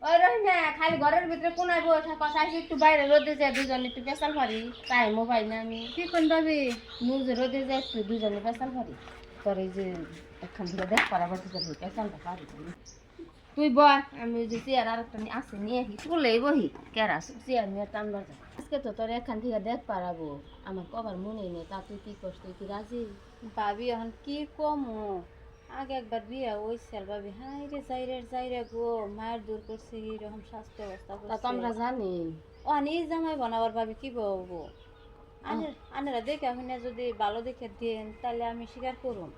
ওই রহিম না খালি ঘরের ভিতরে কোনায় বসে থাকা চাইছি একটু বাইরে রোদে যায় দুজন একটু পেশাল পারি তাই মোবাইল না আমি কি কোন ভাবি নিউজে রোদে যায় একটু দুজনে পেশাল পারি তোর এই যে এখান থেকে দেখ পারা বসে যাবে পেশালটা পারি তুই বল আমি ওই যে চেয়ার আর একটা আছে নিয়ে আসি তুলেই বহি কেরা চেয়ার নিয়ে টানবার যা আজকে তো তোর এখান থেকে দেখ পারাবো আমার কবার মনে নেই তা তুই কি করছ তুই কি রাজি ভাবি এখন কি কমো আগে একবার বিয়া হইছিল ভাবি হাই রে যাইরে গো মায়ের দূর করছে এরকম স্বাস্থ্য অবস্থা তা তো আমরা জানি ও নিজ জামাই বানাবার ভাবি কি বলবো আনেরা দেখে শুনে যদি ভালো দেখে দেন তাহলে আমি স্বীকার করুম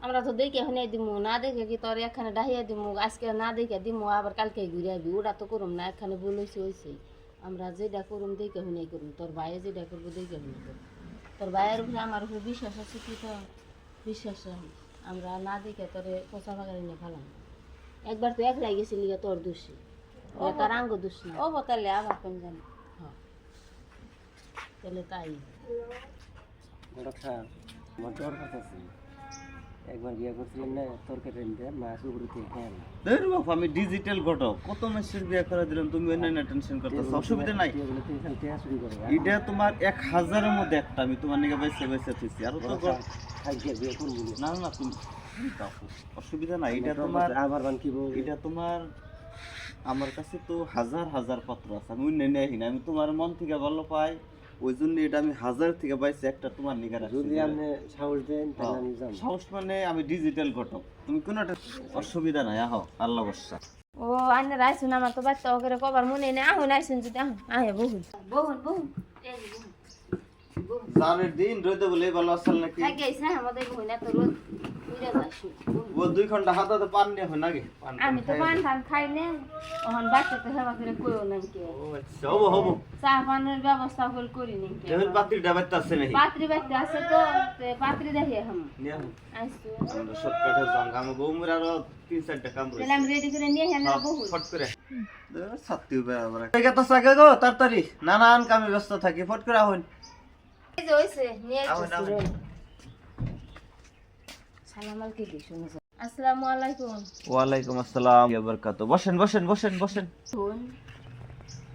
আমরা তো দেখে শুনে দিমু না দেখে কি তোর এখানে ডাহিয়া দিমু আজকে না দেখে দিমু আবার কালকে ঘুরে আবি ওটা তো করুম না এখানে ভুল হয়েছে হয়েছে আমরা যেটা করুম দেখে শুনে করুম তোর ভাইয়ে যেটা করবো দেখে শুনে করুম তোর ভাইয়ের উপরে আমার উপরে বিশ্বাস আছে কি তো বিশ্বাস রাখি আমরা না দেখে তোরে পোষা বাগানে নিয়ে ফেলাম একবার তো একলাই গেছিলি তোর দোষী তার আঙ্গ দোষ না ও তাহলে আবার কোন জানি হ্যাঁ তাহলে তাই একবার বিয়ে করছিলেন না তরকারি মাছ উপরে খেয়ে আমি ডিজিটাল ঘটক কত মেসেজ বিয়ে করে দিলাম তুমি না টেনশন করতেছ অসুবিধা নাই এটা তোমার 1000-এর মধ্যে একটা আমি তোমার নিকে বেঁচে থইছি আর তো বিয়ে করবো না না তুমি অসুবিধা নাই এটা তোমার আবার কি বল এটা তোমার আমার কাছে তো হাজার হাজার পত্র আছে আমি নেনে আহি না আমি তোমার মন থেকে ভালো পাই ওই জন্য এটা আমি 1000 থেকে বাইছে একটা তোমার নিগার যদি আপনি সাহস দেন তাহলে আমি যাব সাহস মানে আমি ডিজিটাল ঘটক তুমি কোনো অসুবিধা নাই আহ আল্লাহ বর্ষা ও আনে রাইছুন আমার তো বাচ্চা ওকে কবার মনে নেই আহুন আইসুন যদি আহুন আহে বহুন বহুন বহুন জানের দিন রোদে বলে ভালো আসল নাকি থাকি আইছ না আমাদের বহুন এত রোদ উইরা যাইছু ও 2 ঘন্টা হাতে পান নিয়ে হয় নাকি আমি তো পান টান খাই না ওহন বাচ্চা তো হেবা করে কইও না কি ও আচ্ছা হবো হবো চা পানের ব্যবস্থা করি নি এমন পাত্রী ডাবাইতে আছে নাকি পাত্রী বাইতে আছে তো পাত্রী দেখি হাম নিয়ে আইছু আমরা শর্টকাটে যাম আমি বউমরা আরো 3-4টা কাম রইছে তাহলে আমি রেডি করে নিয়ে হেলা বহু ফট করে সত্যি বেড়া ঠিক আছে সাকে গো তাড়াতাড়ি নানান কামে ব্যস্ত থাকি ফট করে হইন এই যে হইছে নিয়ে আইছু সালাম আলাইকুম শুনেছো আসসালামু আলাইকুম ওয়ালাইকুম আসসালাম ওয়া বারাকাতু বসেন বসেন বসেন বসেন শুন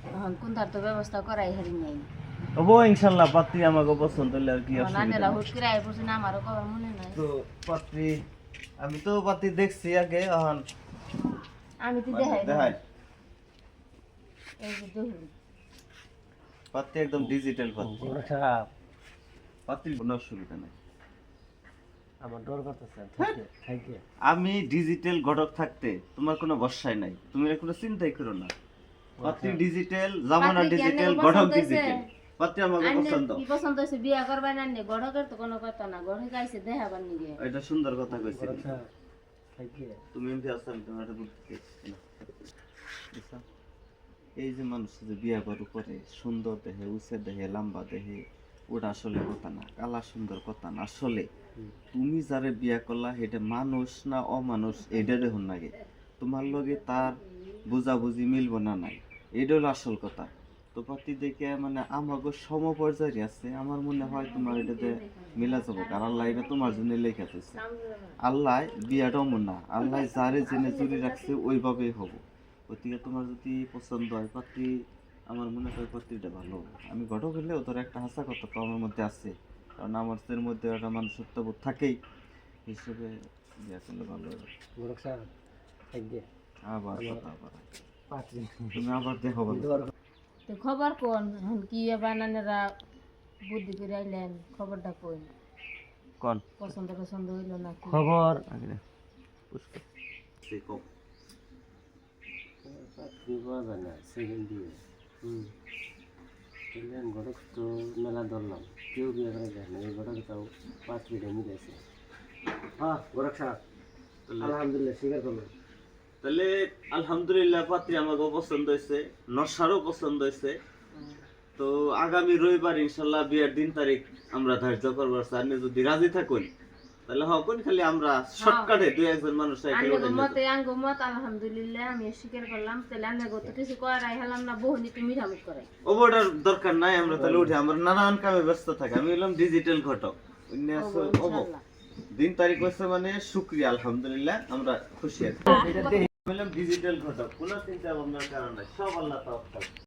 এখন কোন তার তো ব্যবস্থা করাই হারি নাই ওবো ইনশাআল্লাহ পাত্রী আমাকে পছন্দ হলে আর কি না অসুবিধা দেলা হুট করে আই পড়ছে না আমারও কবার মনে নাই তো পাত্রী আমি তো পাত্রী দেখছি আগে এখন আমি তো দেখাই দেখাই এই যে দেখুন পাত্রী একদম ডিজিটাল পাত্রী পাত্রীর কোনো অসুবিধা নাই আমার ডর করতেছে থাকে আমি ডিজিটাল ঘটক থাকতে তোমার কোনো ভরসাই নাই তুমি এর কোনো চিন্তাই করো না পাত্রী ডিজিটাল জামানা পাত্রী কি ডিজিটাল আন্নের ঘটক পছন্দ হইছে? ডিজিটাল পাত্রী আমাকে আন্নে পছন্দ কি পছন্দ হইছে বিয়া করবা না নে গড়কের তো কোনো কথা না গড়ে গাইছে দেখাবার নিগে এটা সুন্দর কথা কইছি থাকে তুমি এমপি আসছো আমি তোমার একটা বুঝতে এই যে মানুষ যে বিয়া বারু করে সুন্দর দেহে উঁচে দেহে লম্বা দেহে ওটা আসলে কথা না কালা সুন্দর কথা না আসলে তুমি যারে বিয়া করলা এটা মানুষ না অমানুষ এটা দেখুন নাগে তোমার লগে তার বুঝাবুঝি মিলবো না নাই এটা হলো আসল কথা তো পাতি দেখে মানে আমাকে সমপর্যায়ে আছে আমার মনে হয় তোমার এটাতে মিলা যাবো কারণ আল্লাহ এটা তোমার জন্য লেখা দিয়েছে আল্লাহ বিয়াটাও মন না আল্লাহ যারে জেনে জুড়ে রাখছে ওইভাবেই হবো ওইদিকে তোমার যদি পছন্দ হয় পাত্রী আমার মনে হয় পাত্রীটা ভালো আমি ঘটক হলেও তোর একটা হাসা কথা তো আমার মধ্যে আছে কারণ আমার এর মধ্যে একটা মানুষত্ববোধ থাকেই হিসেবে বিয়া করলে ভালো হবে গোরখ স্যার থাকে আবার কথা আবার পাত্রী তুমি আবার দেখো ভালো তো খবর কোন এখন কি বানানেরা বুদ্ধি করে আইলেন খবরটা কোন কোন পছন্দ পছন্দ হইলো না খবর আগে পুষ্প সে কম পাত্রী পাওয়া যায় না সেকেন্ড দিয়ে আমি ঘটক তো মেলা ধরলাম কেউ বিয়ে করে যায় না এই ঘটক তাও পাত্রীটা মিলেছে হ্যাঁ গোরখ স্যার আলহামদুলিল্লাহ স্বীকার করলাম তাহলে আলহামদুলিল্লাহ পাত্রী আমাকে পছন্দ হয়েছে নসারও পছন্দ হয়েছে তো আগামী রবিবার ইনশাল্লাহ বিয়ের দিন তারিখ আমরা ধার্য করবো আপনি যদি রাজি থাকুন তাহলে হকুন খালি আমরা শর্টকাটে দুই একজন মানুষ মত আলহামদুলিল্লাহ আমি স্বীকার করলাম তাহলে আমি গত কিছু করাই হলাম না বহুনি তুমি মিঠামুখ করে ওটার দরকার নাই আমরা তাহলে উঠে আমরা নানান কামে ব্যস্ত থাকি আমি হলাম ডিজিটাল ঘটক দিন তারিখ হচ্ছে মানে শুক্রিয়া আলহামদুলিল্লাহ আমরা খুশি আছি বললাম ডিজিটাল ঘটক, কোনো চিন্তা ভাবনার কারণ নাই, সব আল্লাহ তাআলা।